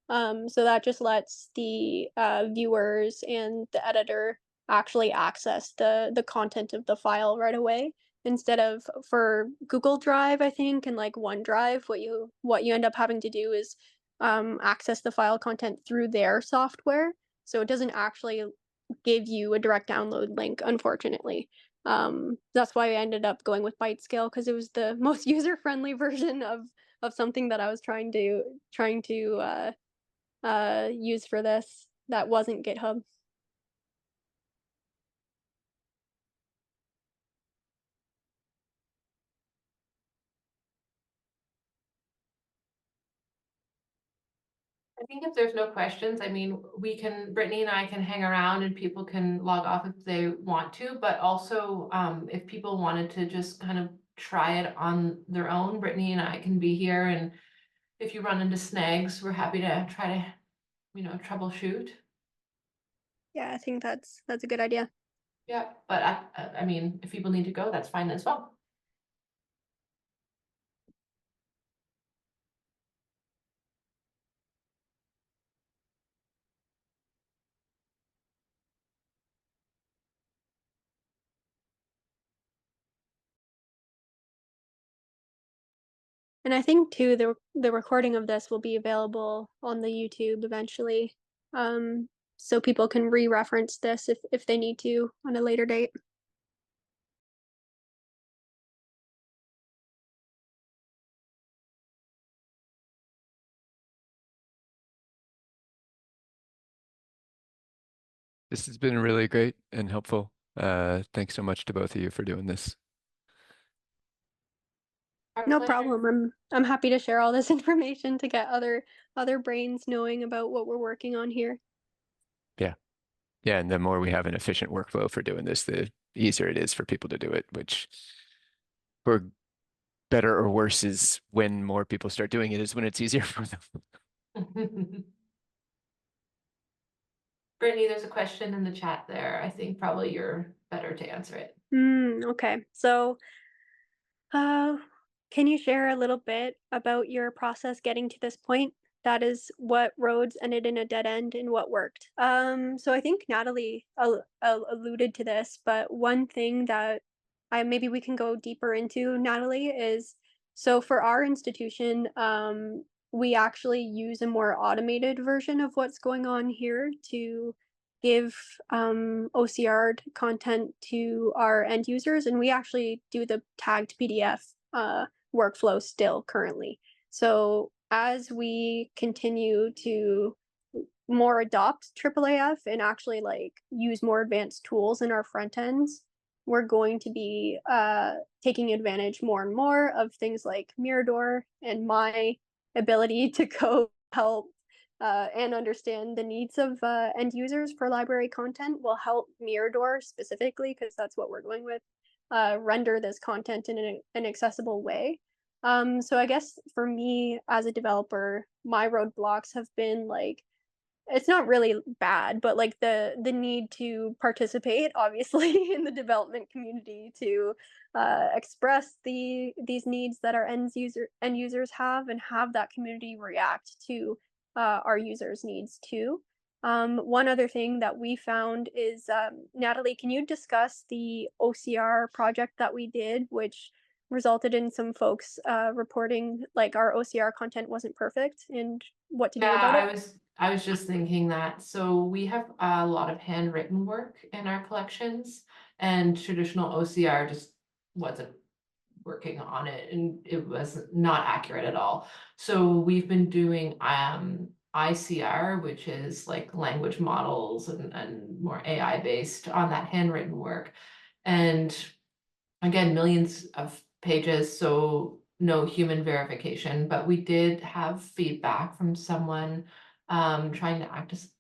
So that just lets the viewers and the editor actually access the content of the file right away instead of for Google Drive, I think, and like OneDrive, what you end up having to do is access the file content through their software. So it doesn't actually give you a direct download link, unfortunately. That's why I ended up going with ByteScale because it was the most user friendly version of something that I was trying to use for this that wasn't GitHub. I think if there's no questions, I mean, we can, Brittany and I can hang around and people can log off if they want to, but also if people wanted to just kind of try it on their own, Brittany and I can be here. And if you run into snags, we're happy to try to, troubleshoot. Yeah, I think that's a good idea. Yeah, but I mean, if people need to go, that's fine as well. And I think too the recording of this will be available on the YouTube eventually. So people can re-reference this if they need to on a later date. This has been really great and helpful. Thanks so much to both of you for doing this. Our No pleasure. problem. I'm happy to share all this information to get other brains knowing about what we're working on here. Yeah, and the more we have an efficient workflow for doing this, the easier it is for people to do it, which for better or worse is when more people start doing it is when it's easier for them. Brittany, there's a question in the chat there. I think probably you're better to answer it. Okay. So, can you share a little bit about your process getting to this point? That is, what roads ended in a dead end and what worked. So I think Natalie alluded to this, but one thing that maybe we can go deeper into, Natalie, is so for our institution, we actually use a more automated version of what's going on here to give OCR content to our end users, and we actually do the tagged PDF workflow still currently. So as we continue to more adopt IIIF and actually like use more advanced tools in our front ends, we're going to be taking advantage more and more of things like Mirador, and my ability to go help and understand the needs of end users for library content will help Mirador specifically, because that's what we're going with, render this content in an accessible way. So I guess for me as a developer, my roadblocks have been like, it's not really bad, but like the need to participate, obviously, in the development community to express these needs that our end users have, and have that community react to our users' needs too. One other thing that we found is, Natalie, can you discuss the OCR project that we did, which resulted in some folks reporting like our OCR content wasn't perfect and what to do about it? I was just thinking that. So we have a lot of handwritten work in our collections, and traditional OCR just wasn't working on it, and it was not accurate at all. So we've been doing ICR, which is like language models and more AI based on that handwritten work. And again, millions of pages, so no human verification, but we did have feedback from someone trying to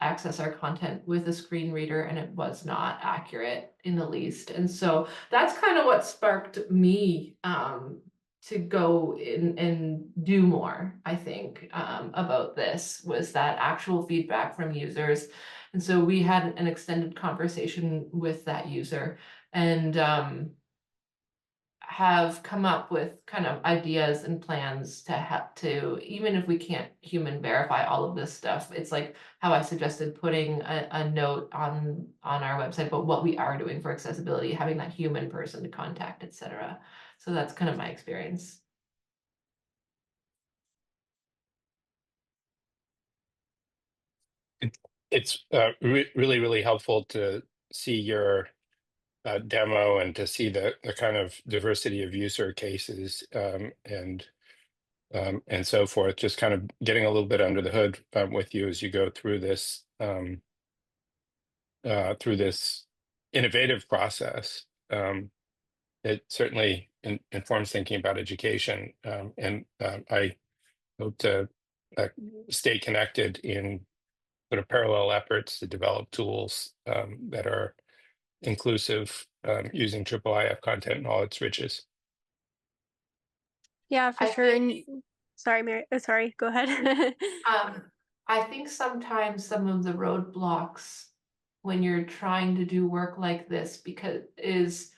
access our content with a screen reader, and it was not accurate in the least. And so that's kind of what sparked me to go in and do more, I think, about this, was that actual feedback from users. And so we had an extended conversation with that user, and have come up with kind of ideas and plans to have to, even if we can't human verify all of this stuff, it's like how I suggested putting a note on our website about what we are doing for accessibility, having that human person to contact, etc. So that's kind of my experience. It's really, really helpful to see your demo and to see the kind of diversity of user cases and so forth. Just kind of getting a little bit under the hood with you as you go through this innovative process. It certainly informs thinking about education, and I hope to stay connected in sort of parallel efforts to develop tools that are inclusive, using IIIF content in all its riches. Yeah, for I sure. think, And sorry, Mary. Sorry, go ahead. I think sometimes some of the roadblocks when you're trying to do work like this, because is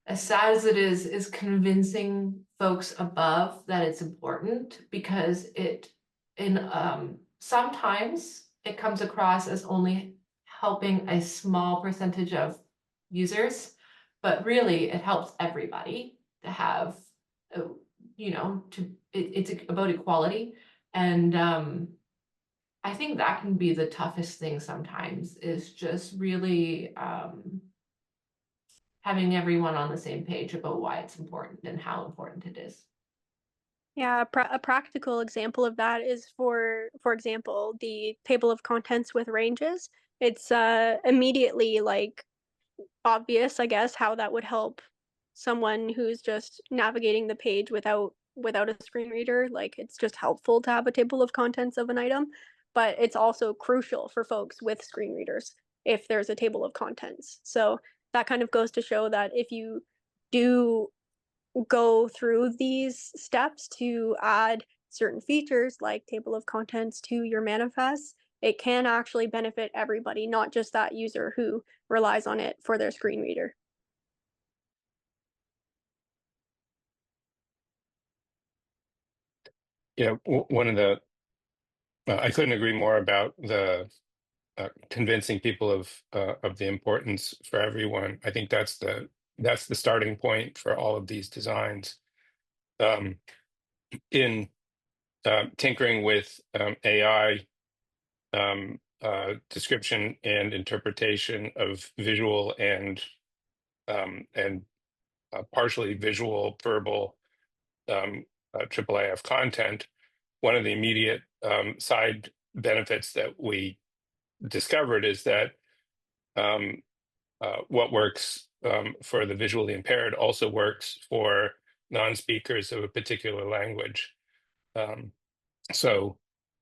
as sad as it is convincing folks above that it's important, because it in sometimes it comes across as only helping a small percentage of users, but really it helps everybody to have it's about equality. And I think that can be the toughest thing sometimes, is just really having everyone on the same page about why it's important and how important it is. Yeah, a practical example of that is for example, the table of contents with ranges. It's immediately like obvious, I guess, how that would help someone who's just navigating the page without a screen reader. Like it's just helpful to have a table of contents of an item, but it's also crucial for folks with screen readers if there's a table of contents. So that kind of goes to show that if you do go through these steps to add certain features like table of contents to your manifest, it can actually benefit everybody, not just that user who relies on it for their screen reader. Yeah, one of the I couldn't agree more about the convincing people of the importance for everyone. I think that's the starting point for all of these designs. In tinkering with AI, description and interpretation of visual and partially visual verbal IIIF content, one of the immediate side benefits that we discovered is that what works for the visually impaired also works for non-speakers of a particular language. So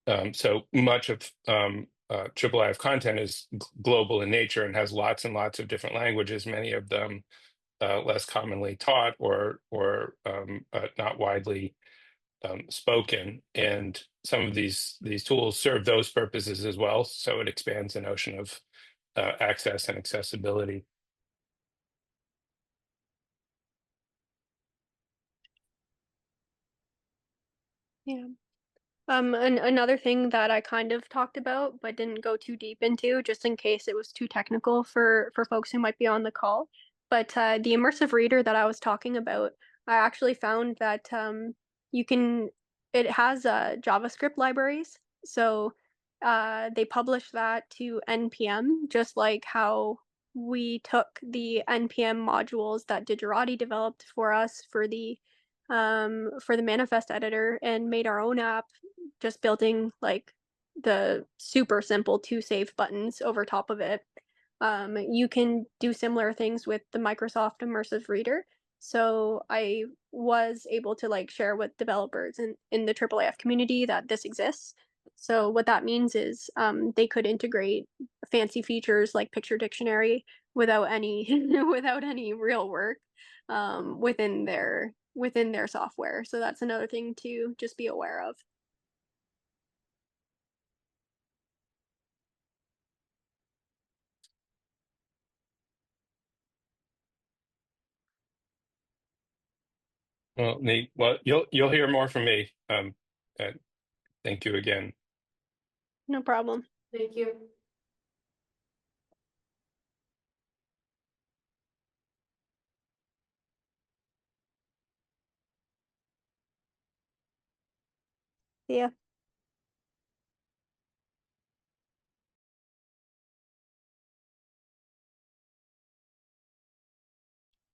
much of IIIF content is global in nature and has lots and lots of different languages, many of them less commonly taught or not widely spoken. And some of these tools serve those purposes as well. So it expands the notion of access and accessibility. Yeah. Another thing that I kind of talked about but didn't go too deep into, just in case it was too technical for folks who might be on the call. But the immersive reader that I was talking about, I actually found that you can. It has JavaScript libraries, so they publish that to npm, just like how we took the npm modules that Digirati developed for us for the manifest editor and made our own app, just building like the super simple to save buttons over top of it. You can do similar things with the Microsoft Immersive Reader. So I was able to like share with developers in the IIIF community that this exists. So what that means is they could integrate fancy features like picture dictionary without any without any real work within their software. So that's another thing to just be aware of. Well, Nate, well, you'll hear more from me. Thank you again. No problem. Thank you. Yeah.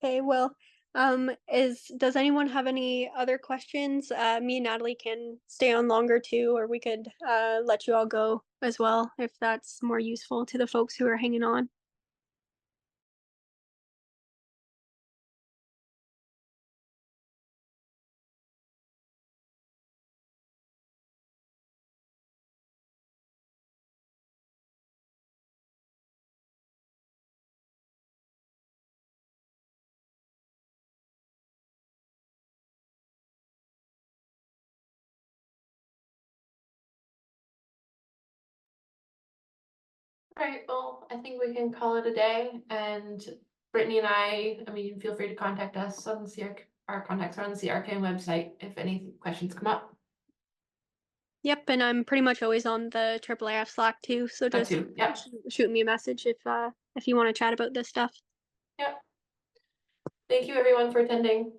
Okay, well, does anyone have any other questions? Me and Natalie can stay on longer too, or we could let you all go as well if that's more useful to the folks who are hanging on. All right, well, I think we can call it a day. And Brittany and I mean, feel free to contact us on the CRK. Our contacts are on the CRK website if any questions come up. Yep, and I'm pretty much always on the IIIF Slack too, so That just too, yep. shoot me a message if you want to chat about this stuff. Yep. Thank you everyone for attending.